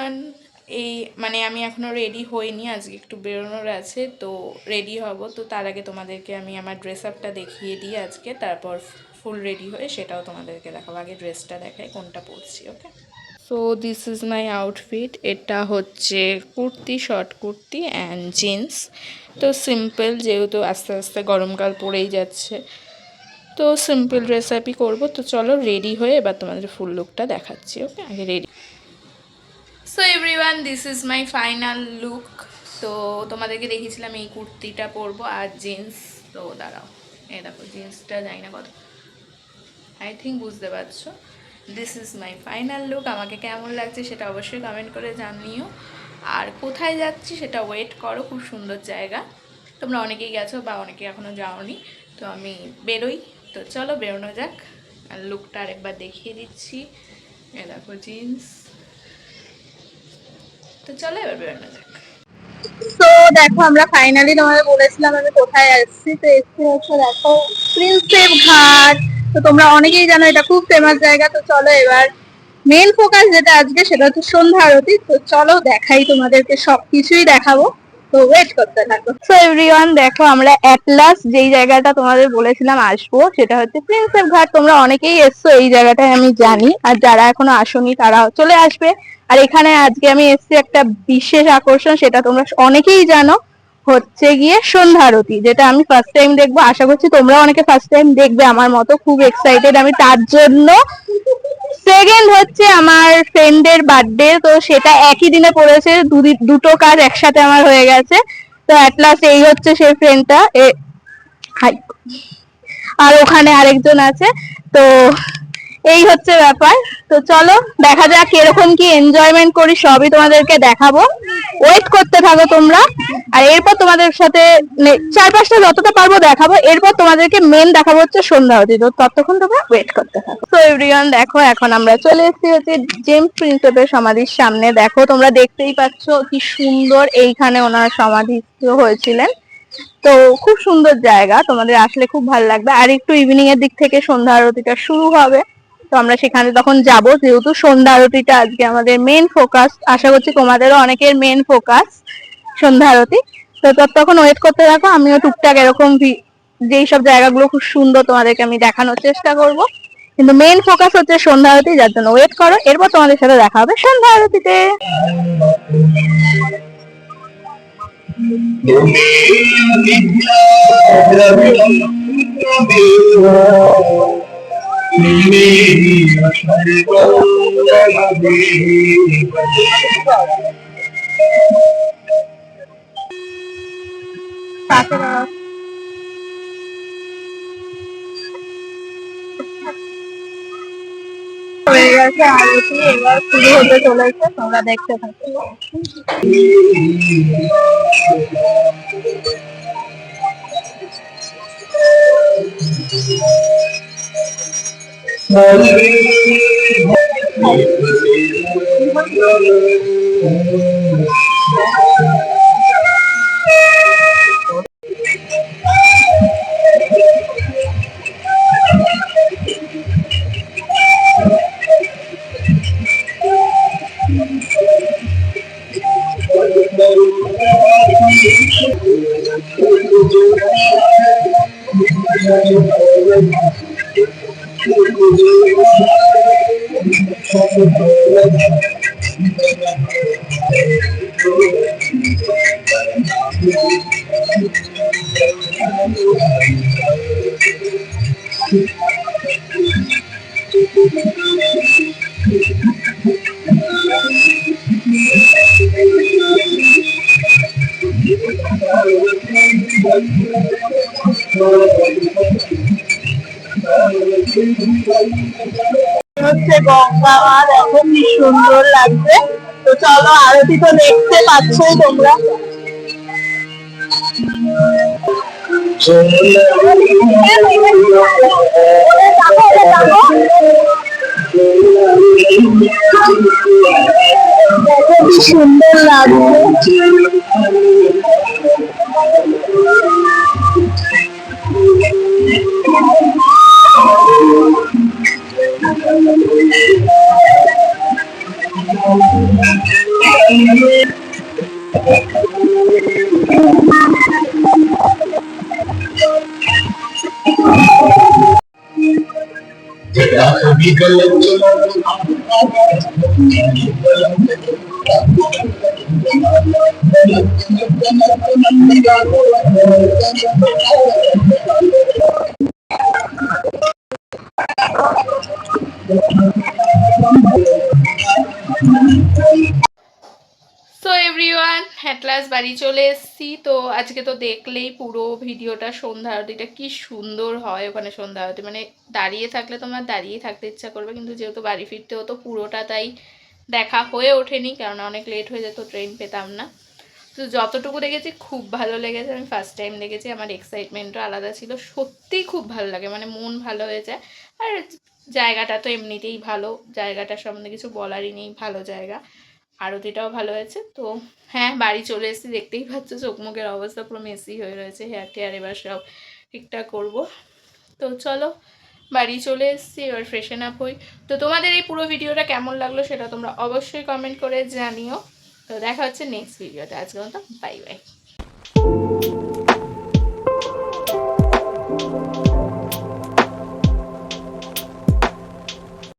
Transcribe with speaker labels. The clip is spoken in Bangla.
Speaker 1: এভরিওয়ান, এই মানে আমি এখনও রেডি হইনি, আজকে একটু বেরোনোর আছে, তো রেডি হব। তো তার আগে তোমাদেরকে আমি আমার ড্রেস আপটা দেখিয়ে দিই আজকে, তারপর ফুল রেডি হয়ে সেটাও তোমাদেরকে দেখাবো। আগে ড্রেসটা দেখাই কোনটা পরছি। Okay, so this is my outfit. এটা হচ্ছে kurti, short kurti and jeans. তো সিম্পল, যেহেতু আস্তে আস্তে গরমকাল পড়েই যাচ্ছে, তো সিম্পল ড্রেস আপই করবো। তো চলো রেডি হয়ে এবার তোমাদের ফুল লুকটা দেখাচ্ছি। ওকে, আগে ready. So everyone, this is my final look. তো তোমাদেরকে দেখিয়েছিলাম এই কুর্তিটা পরবো আর জিন্স। তো দাঁড়াও, এই দেখো জিন্সটা, জানি না কত, আই থিঙ্ক বুঝতে পারছো। This is my final look. আমাকে কেমন লাগছে সেটা অবশ্যই কমেন্ট করে জানিও। আর কোথায় যাচ্ছি সেটা ওয়েট করো, খুব সুন্দর জায়গা, তোমরা অনেকেই গেছো বা অনেকে এখনও যাওনি। তো আমি বেরোই, তো চলো বেরোনো যাক। আর লুকটা আরেকবার দেখিয়ে দিচ্ছি, এ দেখো জিন্স। তো চলো এবার বেরোনো যাক।
Speaker 2: তো দেখো, আমরা ফাইনালি তোমাদের বলেছিলাম আমি কোথায় আসছি। তো এসছি হচ্ছে দেখো প্রিন্সেপ ঘাট। তো তোমরা অনেকেই জানো এটা খুব ফেমাস জায়গা। তো চলো এবার মেন ফোকাস যেটা আজকে সেটা হচ্ছে সন্ধ্যা আরতি। তো চলো দেখাই, তোমাদেরকে সবকিছুই দেখাবো। তো ওয়েট করতে থাকো। সো এভরিওয়ান, দেখো আমরা এট লাস্ট যেই জায়গাটা তোমাদের বলেছিলাম আসবো সেটা হচ্ছে প্রিন্সেপ ঘাট। তোমরা অনেকেই এসছো এই জায়গাটায় আমি জানি, আর যারা এখনো আসোনি তারা চলে আসবে। আর এখানে আজকে আমি এসছি একটা বিশেষ আকর্ষণ, সেটা তোমরা অনেকেই জানো, হচ্ছে গিয়ে সন্ধ্যা আরতি, যেটা আমি ফার্স্ট টাইম দেখবো। আশা করছি তোমরা অনেকে ফার্স্ট টাইম দেখবে আমার মতো, খুব এক্সাইটেড আমি তার জন্য। সেকেন্ড হচ্ছে আমার ফ্রেন্ডের বার্থডে, তো সেটা একই দিনে পড়েছে, দুটো কাজ একসাথে আমার হয়ে গেছে। তো অ্যাট লাস্ট এই হচ্ছে সেই ফ্রেন্ডটা। হাই, আর ওখানে আরেকজন আছে। তো এই হচ্ছে ব্যাপার। তো চলো দেখা যাক এরকম কি এনজয়মেন্ট করি, সবই তোমাদেরকে দেখাবো। ওয়েট করতে থাকো তোমরা। আর এরপর তোমাদের সাথে চারপাশটা যতটা পারবো দেখাবো। এরপর তোমাদেরকে মেন দেখাবো হচ্ছে সন্ধ্যা আরতি। তো ততক্ষণ তোমরা ওয়েট করতে থাকো। তো এভরিওয়ান, দেখো এখন আমরা চলে এসেছি হচ্ছে জেমস প্রিন্সেপের সমাধির সামনে। দেখো তোমরা দেখতেই পাচ্ছ কি সুন্দর এইখানে ওনার সমাধিস্থ হয়েছিলেন। তো খুব সুন্দর জায়গা, তোমাদের আসলে খুব ভালো লাগবে। আর একটু ইভিনিং এর দিক থেকে সন্ধ্যা আরতিটা শুরু হবে, তো আমরা সেখানে তখন যাব। যেহেতু সন্ধ্যা আরতিটা আজকে আমাদের মেন ফোকাস, আশা করছি তোমাদেরও অনেকের মেন ফোকাস সন্ধ্যা আরতি। তো ততক্ষণ ওয়েট করতে থাকো, আমিও টুকটাক এরকম যেই সব জায়গাগুলো খুব সুন্দর তোমাদেরকে আমি দেখানোর চেষ্টা করব। কিন্তু মেন ফোকাস হচ্ছে সন্ধ্যা আরতি, যার জন্য ওয়েট করো। এরপর তোমাদের সাথে দেখা হবে সন্ধ্যা আরতিতে। হয়ে গেছে আরতি, এবার শুরু হতে চলেছে, তোমরা দেখতে থাকো। হচ্ছে গঙ্গা মা, দেখো কি সুন্দর লাগছে। তো চলো, আরতি তো দেখতে পাচ্ছই তোমরা। দেখো কি সুন্দর লাগছে।
Speaker 1: সো এভরিওয়ান অ্যাট লাস্ট বাড়ি চলে এসেছি। তো আজকে তো দেখলেই পুরো ভিডিওটা, সন্ধ্যা আরতিটা কি সুন্দর হয় ওখানে। সন্ধ্যা আরতি মানে দাঁড়িয়ে থাকলে তোমার দাঁড়িয়ে থাকতে ইচ্ছা করবে, কিন্তু যেহেতু বাড়ি ফিরতে হতো পুরোটা তাই দেখা হয়ে ওঠেনি, কারণ অনেক লেট হয়ে যেত, ট্রেন পেতাম না। তো যতটুকু দেখেছি খুব ভালো লেগেছে। আমি ফার্স্ট টাইম দেখেছি, আমার এক্সাইটমেন্টও আলাদা ছিল। সত্যিই খুব ভালো লাগে, মানে মন ভালো হয়ে যায়। আর জায়গাটা তো এমনিতেই ভালো, জায়গাটার সম্বন্ধে কিছু বলারই নেই, ভালো জায়গা। আরতিটাও ভালো হয়েছে। তো হ্যাঁ, বাড়ি চলে এসেছি, দেখতেই পাচ্ছ চোখ মুখের অবস্থা পুরো মেসি হয়ে রয়েছে। হেয়ার টেয়ার এবার সব ঠিকঠাক করবো। তো চলো বাড়ি চলে এসেছি, এবার ফ্রেশন আপ হই। তো তোমাদের এই পুরো ভিডিওটা কেমন লাগলো সেটা তোমরা অবশ্যই কমেন্ট করে জানিও। তো দেখা হচ্ছে নেক্সট ভিডিওতে। আজকের মতো বাই বাই।